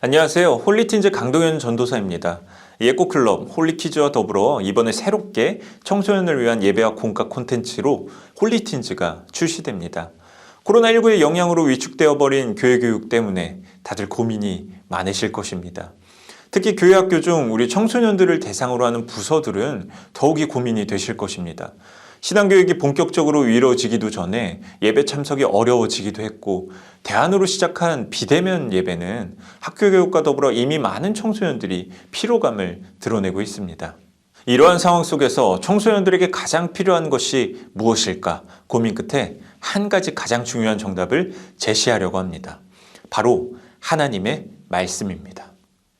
안녕하세요. 홀리틴즈 강동현 전도사입니다. 예꼬클럽 홀리키즈와 더불어 이번에 새롭게 청소년을 위한 예배와 공과 콘텐츠로 홀리틴즈가 출시됩니다. 코로나19의 영향으로 위축되어 버린 교회 교육 때문에 다들 고민이 많으실 것입니다. 특히 교회 학교 중 우리 청소년들을 대상으로 하는 부서들은 더욱이 고민이 되실 것입니다. 신앙교육이 본격적으로 이루어지기도 전에 예배 참석이 어려워지기도 했고, 대안으로 시작한 비대면 예배는 학교 교육과 더불어 이미 많은 청소년들이 피로감을 드러내고 있습니다. 이러한 상황 속에서 청소년들에게 가장 필요한 것이 무엇일까 고민 끝에 한 가지 가장 중요한 정답을 제시하려고 합니다. 바로 하나님의 말씀입니다.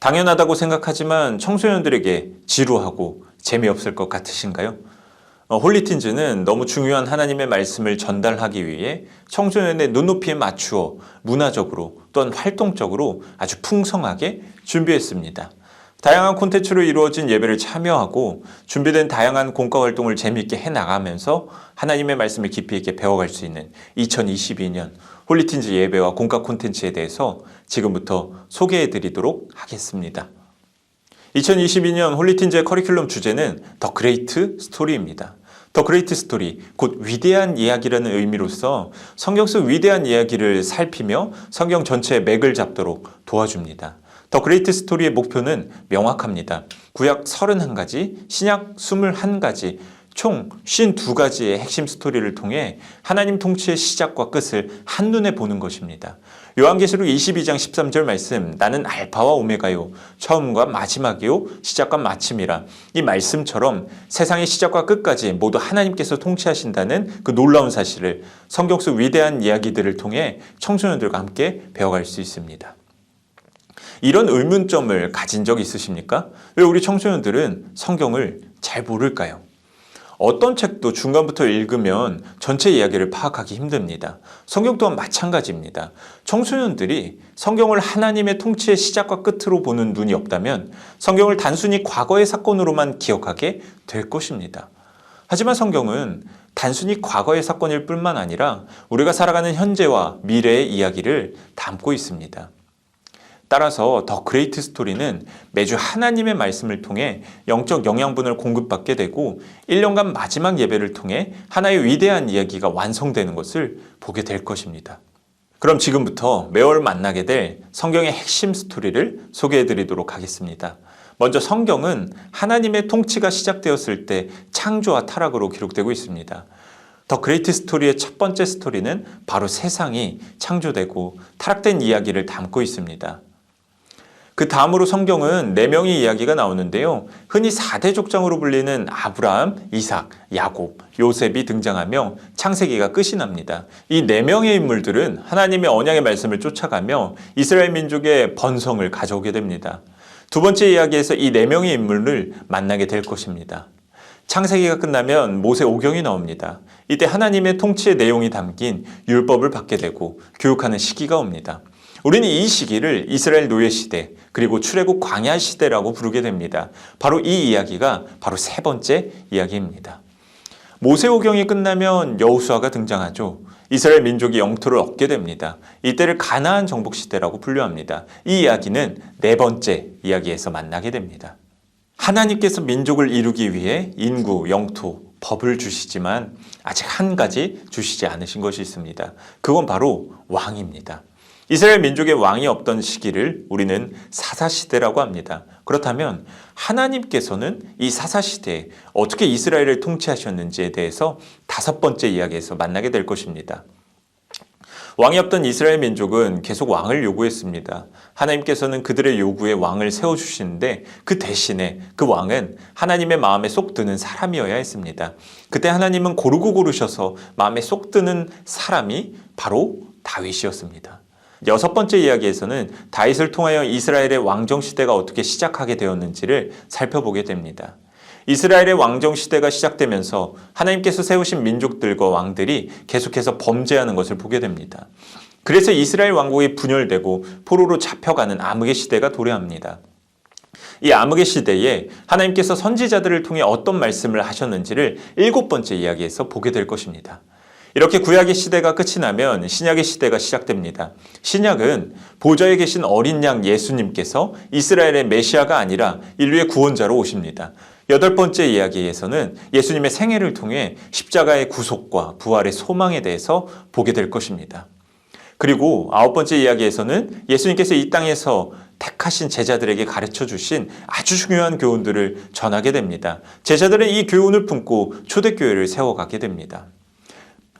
당연하다고 생각하지만 청소년들에게 지루하고 재미없을 것 같으신가요? 홀리틴즈는 너무 중요한 하나님의 말씀을 전달하기 위해 청소년의 눈높이에 맞추어 문화적으로 또한 활동적으로 아주 풍성하게 준비했습니다. 다양한 콘텐츠로 이루어진 예배를 참여하고 준비된 다양한 공과 활동을 재미있게 해나가면서 하나님의 말씀을 깊이 있게 배워갈 수 있는 2022년 홀리틴즈 예배와 공과 콘텐츠에 대해서 지금부터 소개해드리도록 하겠습니다. 2022년 홀리틴즈의 커리큘럼 주제는 더 그레이트 스토리입니다. 더 그레이트 스토리, 곧 위대한 이야기라는 의미로서 성경 속 위대한 이야기를 살피며 성경 전체의 맥을 잡도록 도와줍니다. 더 그레이트 스토리의 목표는 명확합니다. 구약 31가지, 신약 21가지, 총 52가지의 핵심 스토리를 통해 하나님 통치의 시작과 끝을 한눈에 보는 것입니다. 요한계시록 22장 13절 말씀, 나는 알파와 오메가요, 처음과 마지막이요, 시작과 마침이라. 이 말씀처럼 세상의 시작과 끝까지 모두 하나님께서 통치하신다는 그 놀라운 사실을 성경 속 위대한 이야기들을 통해 청소년들과 함께 배워갈 수 있습니다. 이런 의문점을 가진 적 있으십니까? 왜 우리 청소년들은 성경을 잘 모를까요? 어떤 책도 중간부터 읽으면 전체 이야기를 파악하기 힘듭니다. 성경 또한 마찬가지입니다. 청소년들이 성경을 하나님의 통치의 시작과 끝으로 보는 눈이 없다면 성경을 단순히 과거의 사건으로만 기억하게 될 것입니다. 하지만 성경은 단순히 과거의 사건일 뿐만 아니라 우리가 살아가는 현재와 미래의 이야기를 담고 있습니다. 따라서 더 그레이트 스토리는 매주 하나님의 말씀을 통해 영적 영양분을 공급받게 되고 1년간 마지막 예배를 통해 하나의 위대한 이야기가 완성되는 것을 보게 될 것입니다. 그럼 지금부터 매월 만나게 될 성경의 핵심 스토리를 소개해 드리도록 하겠습니다. 먼저 성경은 하나님의 통치가 시작되었을 때 창조와 타락으로 기록되고 있습니다. 더 그레이트 스토리의 첫 번째 스토리는 바로 세상이 창조되고 타락된 이야기를 담고 있습니다. 그 다음으로 성경은 4명의 이야기가 나오는데요. 흔히 4대 족장으로 불리는 아브라함, 이삭, 야곱, 요셉이 등장하며 창세기가 끝이 납니다. 이 4명의 인물들은 하나님의 언약의 말씀을 쫓아가며 이스라엘 민족의 번성을 가져오게 됩니다. 두 번째 이야기에서 이 4명의 인물을 만나게 될 것입니다. 창세기가 끝나면 모세오경이 나옵니다. 이때 하나님의 통치의 내용이 담긴 율법을 받게 되고 교육하는 시기가 옵니다. 우리는 이 시기를 이스라엘 노예 시대 그리고 출애굽 광야 시대라고 부르게 됩니다. 바로 이 이야기가 바로 세 번째 이야기입니다. 모세오경이 끝나면 여호수아가 등장하죠. 이스라엘 민족이 영토를 얻게 됩니다. 이때를 가나안 정복 시대라고 분류합니다. 이 이야기는 네 번째 이야기에서 만나게 됩니다. 하나님께서 민족을 이루기 위해 인구, 영토, 법을 주시지만 아직 한 가지 주시지 않으신 것이 있습니다. 그건 바로 왕입니다. 이스라엘 민족의 왕이 없던 시기를 우리는 사사시대라고 합니다. 그렇다면 하나님께서는 이 사사시대에 어떻게 이스라엘을 통치하셨는지에 대해서 다섯 번째 이야기에서 만나게 될 것입니다. 왕이 없던 이스라엘 민족은 계속 왕을 요구했습니다. 하나님께서는 그들의 요구에 왕을 세워주시는데 그 대신에 그 왕은 하나님의 마음에 쏙 드는 사람이어야 했습니다. 그때 하나님은 고르고 고르셔서 마음에 쏙 드는 사람이 바로 다윗이었습니다. 여섯 번째 이야기에서는 다윗을 통하여 이스라엘의 왕정 시대가 어떻게 시작하게 되었는지를 살펴보게 됩니다. 이스라엘의 왕정 시대가 시작되면서 하나님께서 세우신 민족들과 왕들이 계속해서 범죄하는 것을 보게 됩니다. 그래서 이스라엘 왕국이 분열되고 포로로 잡혀가는 암흑의 시대가 도래합니다. 이 암흑의 시대에 하나님께서 선지자들을 통해 어떤 말씀을 하셨는지를 일곱 번째 이야기에서 보게 될 것입니다. 이렇게 구약의 시대가 끝이 나면 신약의 시대가 시작됩니다. 신약은 보좌에 계신 어린 양 예수님께서 이스라엘의 메시아가 아니라 인류의 구원자로 오십니다. 8번째 이야기에서는 예수님의 생애를 통해 십자가의 구속과 부활의 소망에 대해서 보게 될 것입니다. 그리고 9번째 이야기에서는 예수님께서 이 땅에서 택하신 제자들에게 가르쳐 주신 아주 중요한 교훈들을 전하게 됩니다. 제자들은 이 교훈을 품고 초대교회를 세워가게 됩니다.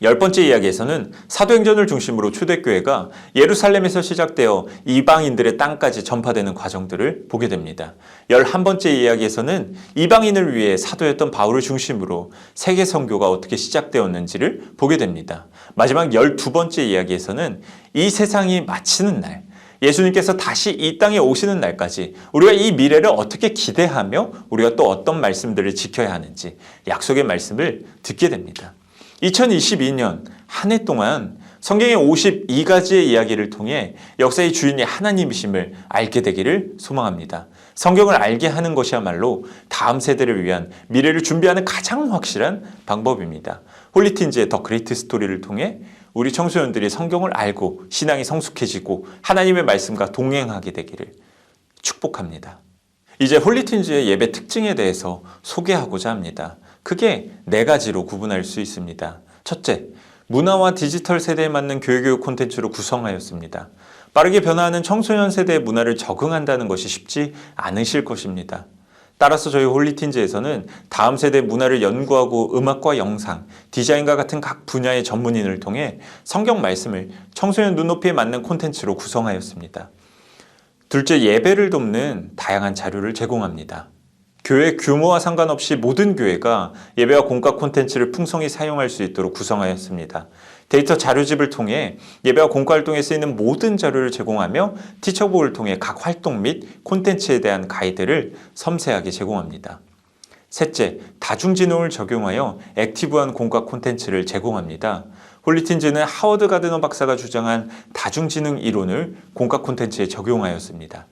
10번째 이야기에서는 사도행전을 중심으로 초대교회가 예루살렘에서 시작되어 이방인들의 땅까지 전파되는 과정들을 보게 됩니다. 11번째 이야기에서는 이방인을 위해 사도였던 바울을 중심으로 세계 선교가 어떻게 시작되었는지를 보게 됩니다. 마지막 12번째 이야기에서는 이 세상이 마치는 날, 예수님께서 다시 이 땅에 오시는 날까지 우리가 이 미래를 어떻게 기대하며 우리가 또 어떤 말씀들을 지켜야 하는지 약속의 말씀을 듣게 됩니다. 2022년 한 해 동안 성경의 52가지의 이야기를 통해 역사의 주인이 하나님이심을 알게 되기를 소망합니다. 성경을 알게 하는 것이야말로 다음 세대를 위한 미래를 준비하는 가장 확실한 방법입니다. 홀리틴즈의 더 그레이트 스토리를 통해 우리 청소년들이 성경을 알고 신앙이 성숙해지고 하나님의 말씀과 동행하게 되기를 축복합니다. 이제 홀리틴즈의 예배 특징에 대해서 소개하고자 합니다. 크게 4가지로 구분할 수 있습니다. 첫째, 문화와 디지털 세대에 맞는 교육 콘텐츠로 구성하였습니다. 빠르게 변화하는 청소년 세대의 문화를 적응한다는 것이 쉽지 않으실 것입니다. 따라서 저희 홀리틴즈에서는 다음 세대 문화를 연구하고 음악과 영상, 디자인과 같은 각 분야의 전문인을 통해 성경 말씀을 청소년 눈높이에 맞는 콘텐츠로 구성하였습니다. 둘째, 예배를 돕는 다양한 자료를 제공합니다. 교회 규모와 상관없이 모든 교회가 예배와 공과 콘텐츠를 풍성히 사용할 수 있도록 구성하였습니다. 데이터 자료집을 통해 예배와 공과 활동에 쓰이는 모든 자료를 제공하며 티처북을 통해 각 활동 및 콘텐츠에 대한 가이드를 섬세하게 제공합니다. 셋째, 다중지능을 적용하여 액티브한 공과 콘텐츠를 제공합니다. 홀리틴즈는 하워드 가드너 박사가 주장한 다중지능 이론을 공과 콘텐츠에 적용하였습니다.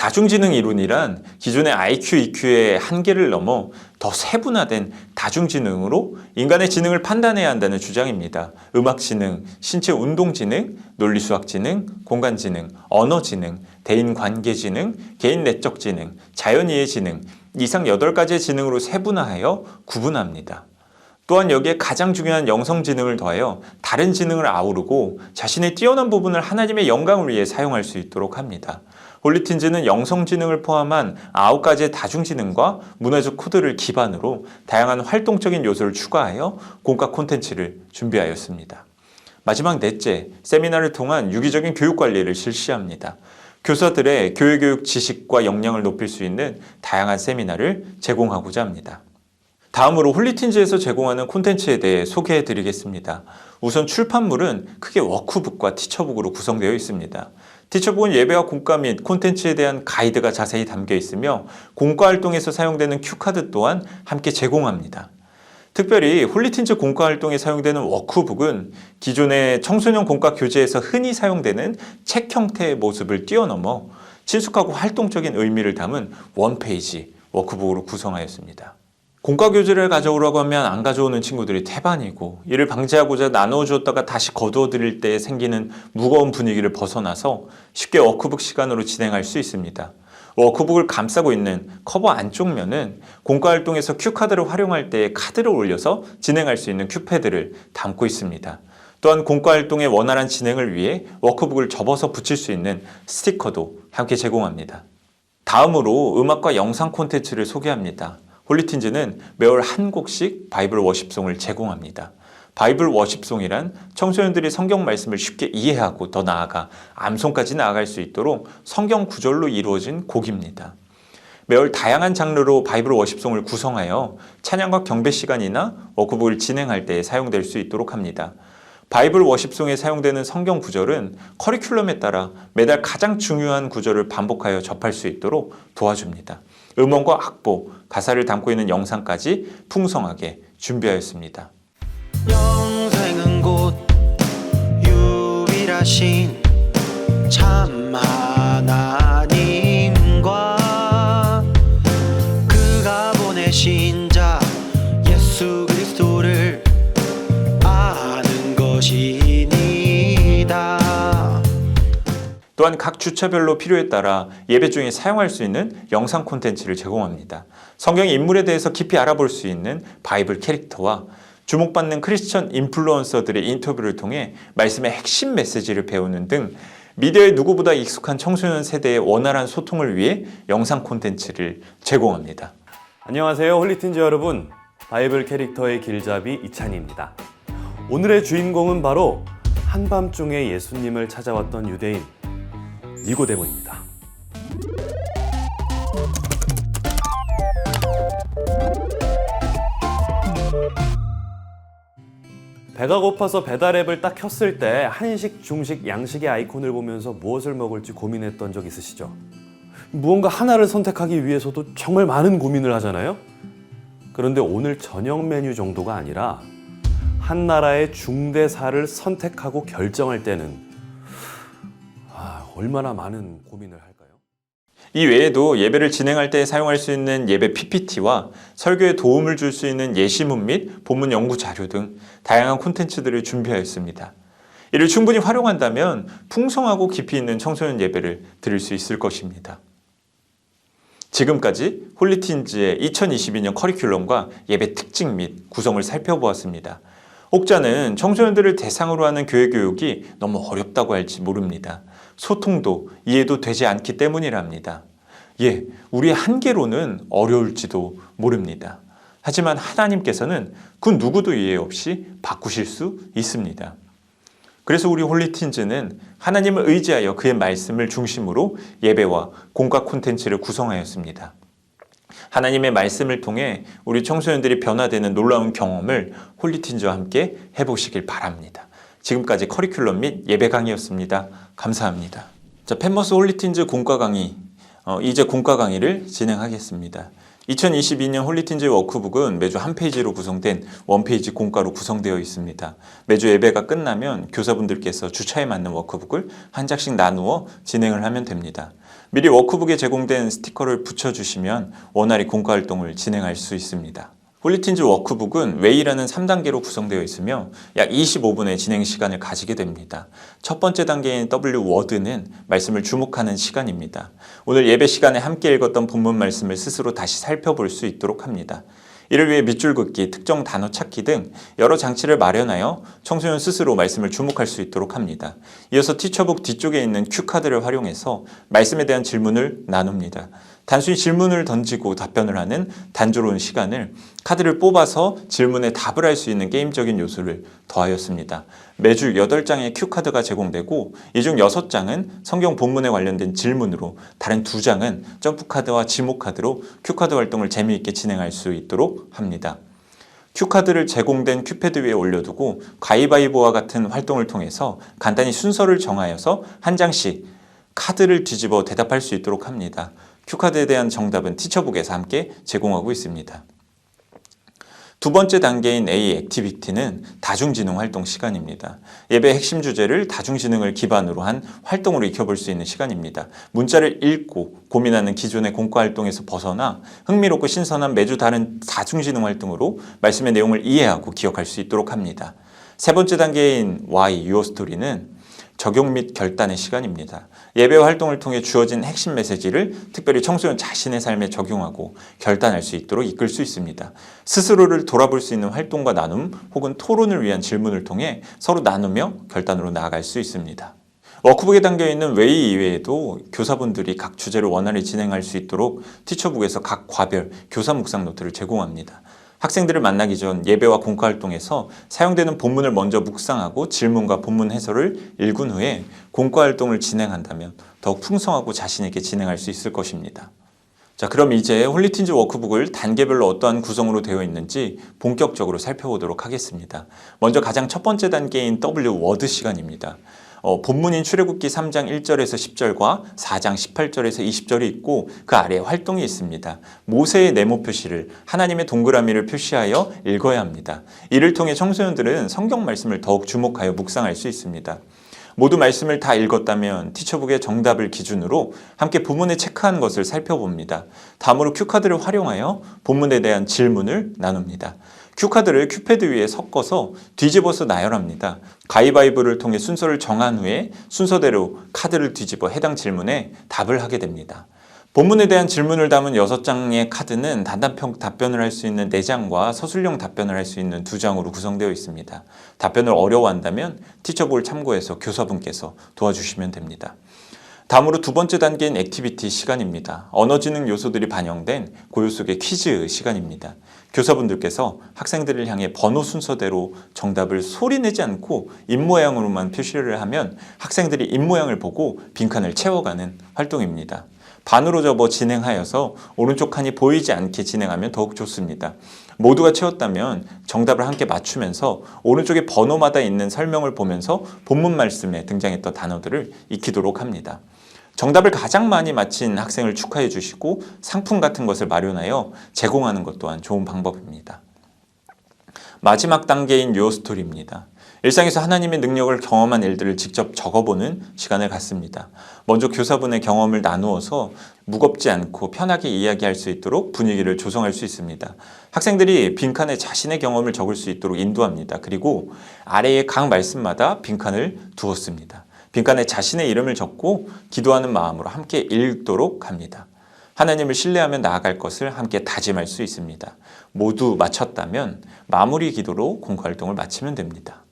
다중지능 이론이란 기존의 IQ, EQ의 한계를 넘어 더 세분화된 다중지능으로 인간의 지능을 판단해야 한다는 주장입니다. 음악지능, 신체 운동지능, 논리수학지능, 공간지능, 언어지능, 대인관계지능, 개인 내적지능, 자연이해지능 이상 8가지의 지능으로 세분화하여 구분합니다. 또한 여기에 가장 중요한 영성지능을 더하여 다른 지능을 아우르고 자신의 뛰어난 부분을 하나님의 영광을 위해 사용할 수 있도록 합니다. 홀리틴즈는 영성지능을 포함한 9가지의 다중지능과 문화적 코드를 기반으로 다양한 활동적인 요소를 추가하여 공과 콘텐츠를 준비하였습니다. 마지막 넷째, 세미나를 통한 유기적인 교육관리를 실시합니다. 교사들의 교회교육 지식과 역량을 높일 수 있는 다양한 세미나를 제공하고자 합니다. 다음으로 홀리틴즈에서 제공하는 콘텐츠에 대해 소개해 드리겠습니다. 우선 출판물은 크게 워크북과 티처북으로 구성되어 있습니다. 티처북은 예배와 공과 및 콘텐츠에 대한 가이드가 자세히 담겨 있으며 공과 활동에서 사용되는 큐카드 또한 함께 제공합니다. 특별히 홀리틴즈 공과 활동에 사용되는 워크북은 기존의 청소년 공과 교재에서 흔히 사용되는 책 형태의 모습을 뛰어넘어 친숙하고 활동적인 의미를 담은 원페이지 워크북으로 구성하였습니다. 공과 교재를 가져오라고 하면 안 가져오는 친구들이 태반이고 이를 방지하고자 나누어 주었다가 다시 거두어 드릴 때 생기는 무거운 분위기를 벗어나서 쉽게 워크북 시간으로 진행할 수 있습니다. 워크북을 감싸고 있는 커버 안쪽 면은 공과 활동에서 큐카드를 활용할 때 카드를 올려서 진행할 수 있는 큐패드를 담고 있습니다. 또한 공과 활동의 원활한 진행을 위해 워크북을 접어서 붙일 수 있는 스티커도 함께 제공합니다. 다음으로 음악과 영상 콘텐츠를 소개합니다. 홀리틴즈는 매월 한 곡씩 바이블 워십송을 제공합니다. 바이블 워십송이란 청소년들이 성경 말씀을 쉽게 이해하고 더 나아가 암송까지 나아갈 수 있도록 성경 구절로 이루어진 곡입니다. 매월 다양한 장르로 바이블 워십송을 구성하여 찬양과 경배 시간이나 워크북을 진행할 때 사용될 수 있도록 합니다. 바이블 워십송에 사용되는 성경 구절은 커리큘럼에 따라 매달 가장 중요한 구절을 반복하여 접할 수 있도록 도와줍니다. 음원과 악보, 가사를 담고 있는 영상까지 풍성하게 준비하였습니다. 영생은 곧 유일하신 참 하나님과 그가 보내신 자 예수 그리스도를 또한 각 주차별로 필요에 따라 예배 중에 사용할 수 있는 영상 콘텐츠를 제공합니다. 성경의 인물에 대해서 깊이 알아볼 수 있는 바이블 캐릭터와 주목받는 크리스천 인플루언서들의 인터뷰를 통해 말씀의 핵심 메시지를 배우는 등 미디어에 누구보다 익숙한 청소년 세대의 원활한 소통을 위해 영상 콘텐츠를 제공합니다. 안녕하세요, 홀리틴즈 여러분. 바이블 캐릭터의 길잡이 이찬희입니다. 오늘의 주인공은 바로 한밤중에 예수님을 찾아왔던 유대인 니고데모입니다. 배가 고파서 배달앱을 딱 켰을 때 한식, 중식, 양식의 아이콘을 보면서 무엇을 먹을지 고민했던 적 있으시죠? 무언가 하나를 선택하기 위해서도 정말 많은 고민을 하잖아요? 그런데 오늘 저녁 메뉴 정도가 아니라 한 나라의 중대사를 선택하고 결정할 때는 얼마나 많은 고민을 할까요? 이 외에도 예배를 진행할 때 사용할 수 있는 예배 PPT와 설교에 도움을 줄 수 있는 예시문 및 본문 연구 자료 등 다양한 콘텐츠들을 준비하였습니다. 이를 충분히 활용한다면 풍성하고 깊이 있는 청소년 예배를 드릴 수 있을 것입니다. 지금까지 홀리틴즈의 2022년 커리큘럼과 예배 특징 및 구성을 살펴보았습니다. 혹자는 청소년들을 대상으로 하는 교회 교육이 너무 어렵다고 할지 모릅니다. 소통도 이해도 되지 않기 때문이랍니다. 우리의 한계로는 어려울지도 모릅니다. 하지만 하나님께서는 그 누구도 이해 없이 바꾸실 수 있습니다. 그래서 우리 홀리틴즈는 하나님을 의지하여 그의 말씀을 중심으로 예배와 공과 콘텐츠를 구성하였습니다. 하나님의 말씀을 통해 우리 청소년들이 변화되는 놀라운 경험을 홀리틴즈와 함께 해보시길 바랍니다. 지금까지 커리큘럼 및 예배 강의였습니다. 감사합니다. 자, 펜머스 홀리틴즈 공과 강의, 이제 공과 강의를 진행하겠습니다. 2022년 홀리틴즈 워크북은 매주 한 페이지로 구성된 원페이지 공과로 구성되어 있습니다. 매주 예배가 끝나면 교사분들께서 주차에 맞는 워크북을 한 장씩 나누어 진행을 하면 됩니다. 미리 워크북에 제공된 스티커를 붙여주시면 원활히 공과 활동을 진행할 수 있습니다. 홀리틴즈 워크북은 웨이라는 3단계로 구성되어 있으며 약 25분의 진행 시간을 가지게 됩니다. 첫 번째 단계인 W워드는 말씀을 주목하는 시간입니다. 오늘 예배 시간에 함께 읽었던 본문 말씀을 스스로 다시 살펴볼 수 있도록 합니다. 이를 위해 밑줄 긋기, 특정 단어 찾기 등 여러 장치를 마련하여 청소년 스스로 말씀을 주목할 수 있도록 합니다. 이어서 티처북 뒤쪽에 있는 큐카드를 활용해서 말씀에 대한 질문을 나눕니다. 단순히 질문을 던지고 답변을 하는 단조로운 시간을 카드를 뽑아서 질문에 답을 할 수 있는 게임적인 요소를 더하였습니다. 매주 8장의 큐카드가 제공되고 이 중 6장은 성경 본문에 관련된 질문으로 다른 2장은 점프카드와 지목카드로 큐카드 활동을 재미있게 진행할 수 있도록 합니다. 큐카드를 제공된 큐패드 위에 올려두고 가위바위보와 같은 활동을 통해서 간단히 순서를 정하여서 한 장씩 카드를 뒤집어 대답할 수 있도록 합니다. 큐카드에 대한 정답은 티처북에서 함께 제공하고 있습니다. 두 번째 단계인 A 액티비티는 다중지능 활동 시간입니다. 예배 핵심 주제를 다중지능을 기반으로 한 활동으로 익혀볼 수 있는 시간입니다. 문자를 읽고 고민하는 기존의 공과 활동에서 벗어나 흥미롭고 신선한 매주 다른 다중지능 활동으로 말씀의 내용을 이해하고 기억할 수 있도록 합니다. 세 번째 단계인 Y 유어 스토리는 적용 및 결단의 시간입니다. 예배 활동을 통해 주어진 핵심 메시지를 특별히 청소년 자신의 삶에 적용하고 결단할 수 있도록 이끌 수 있습니다. 스스로를 돌아볼 수 있는 활동과 나눔 혹은 토론을 위한 질문을 통해 서로 나누며 결단으로 나아갈 수 있습니다. 워크북에 담겨있는 웨이 이외에도 교사분들이 각 주제를 원활히 진행할 수 있도록 티처북에서 각 과별 교사 묵상 노트를 제공합니다. 학생들을 만나기 전 예배와 공과 활동에서 사용되는 본문을 먼저 묵상하고 질문과 본문 해설을 읽은 후에 공과 활동을 진행한다면 더욱 풍성하고 자신 있게 진행할 수 있을 것입니다. 자, 그럼 이제 홀리틴즈 워크북을 단계별로 어떠한 구성으로 되어 있는지 본격적으로 살펴보도록 하겠습니다. 먼저 가장 첫 번째 단계인 W워드 시간입니다. 본문인 출애굽기 3장 1절에서 10절과 4장 18절에서 20절이 있고 그 아래에 활동이 있습니다. 모세의 네모 표시를 하나님의 동그라미를 표시하여 읽어야 합니다. 이를 통해 청소년들은 성경 말씀을 더욱 주목하여 묵상할 수 있습니다. 모두 말씀을 다 읽었다면 티처북의 정답을 기준으로 함께 본문에 체크한 것을 살펴봅니다. 다음으로 큐카드를 활용하여 본문에 대한 질문을 나눕니다. 큐카드를 큐패드 위에 섞어서 뒤집어서 나열합니다. 가위바위보를 통해 순서를 정한 후에 순서대로 카드를 뒤집어 해당 질문에 답을 하게 됩니다. 본문에 대한 질문을 담은 6장의 카드는 단답형 답변을 할 수 있는 4장과 서술형 답변을 할 수 있는 2장으로 구성되어 있습니다. 답변을 어려워한다면 티처북을 참고해서 교사분께서 도와주시면 됩니다. 다음으로 두 번째 단계인 액티비티 시간입니다. 언어지능 요소들이 반영된 고요 속의 퀴즈 시간입니다. 교사분들께서 학생들을 향해 번호 순서대로 정답을 소리내지 않고 입모양으로만 표시를 하면 학생들이 입모양을 보고 빈칸을 채워가는 활동입니다. 반으로 접어 진행하여서 오른쪽 칸이 보이지 않게 진행하면 더욱 좋습니다. 모두가 채웠다면 정답을 함께 맞추면서 오른쪽에 번호마다 있는 설명을 보면서 본문 말씀에 등장했던 단어들을 익히도록 합니다. 정답을 가장 많이 맞힌 학생을 축하해 주시고 상품 같은 것을 마련하여 제공하는 것 또한 좋은 방법입니다. 마지막 단계인 요어스토리입니다. 일상에서 하나님의 능력을 경험한 일들을 직접 적어보는 시간을 갖습니다. 먼저 교사분의 경험을 나누어서 무겁지 않고 편하게 이야기할 수 있도록 분위기를 조성할 수 있습니다. 학생들이 빈칸에 자신의 경험을 적을 수 있도록 인도합니다. 그리고 아래의 각 말씀마다 빈칸을 두었습니다. 빈칸에 자신의 이름을 적고 기도하는 마음으로 함께 읽도록 합니다. 하나님을 신뢰하며 나아갈 것을 함께 다짐할 수 있습니다. 모두 마쳤다면 마무리 기도로 공과 활동을 마치면 됩니다.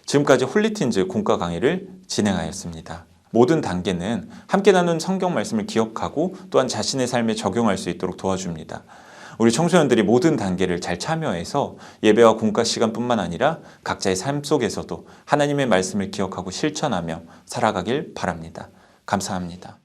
지금까지 홀리틴즈 공과 강의를 진행하였습니다. 모든 단계는 함께 나눈 성경 말씀을 기억하고 또한 자신의 삶에 적용할 수 있도록 도와줍니다. 우리 청소년들이 모든 단계를 잘 참여해서 예배와 공과 시간뿐만 아니라 각자의 삶 속에서도 하나님의 말씀을 기억하고 실천하며 살아가길 바랍니다. 감사합니다.